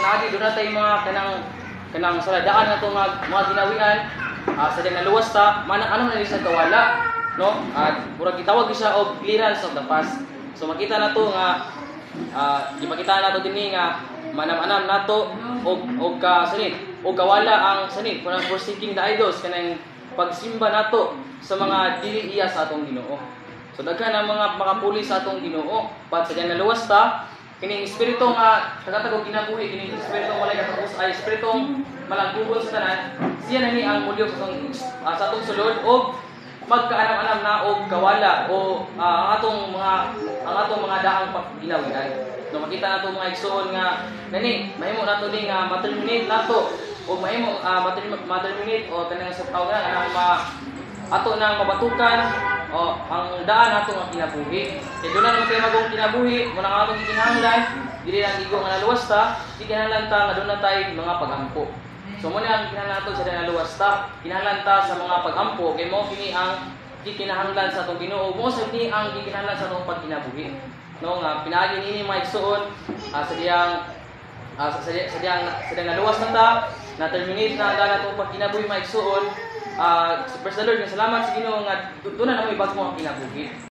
pinaagi doon natin mga kanang saladaan na itong mga ginawian sa diyang naluwas ta, ano na sa kawala, no? At murag gitawag siya og clearance of the past. So makita na to nga ipakita na to dinhi nga manam-anam nato og kawala ang sani kunang forsaking the idols kanang pagsimba nato sa mga dili iya sa atong Ginoo. So daghan ang mga makapuli sa atong Ginoo, but sa diyang naluwas ta kining espiritu nga tagatagog kinabuhi, kining espiritu walay katapos ay espiritu malagpugon sa tanan, siya na ni ang mulyo sa atong sulod og magkaanam-anam na og kawala o ang atong mga daang pagginawian. No makita nato mga igsoon nga nani mahimo nato ni nga ma-terminate nato o mahimo ma-terminate o kanang sa tawag nga ato nang mabatukan o ang daan nato nga kinabuhi. Kay doon na naman tayo magong kinabuhi, muna nga atong gikinahanglan, dili lang igo nga naluwas ta, gikinahanglan ta nga doon na tayo mga pagampo. So muna ang gikinahanglan nato sa naluwas ta, kinahanglan ta sa mga pagampo, kay mo kini ang gikinahanglan sa atong Ginoo, mo sa kini ang gikinahanglan sa atong pagkinabuhi. No nga pinaagi nini mga igsoon sa diyang naluwas na ta, na terminate na ang daan natong pagkinabuhi mga igsoon. Praise the Lord, salamat sa Ginoo nga doon na namoy bago ang kinabuhi.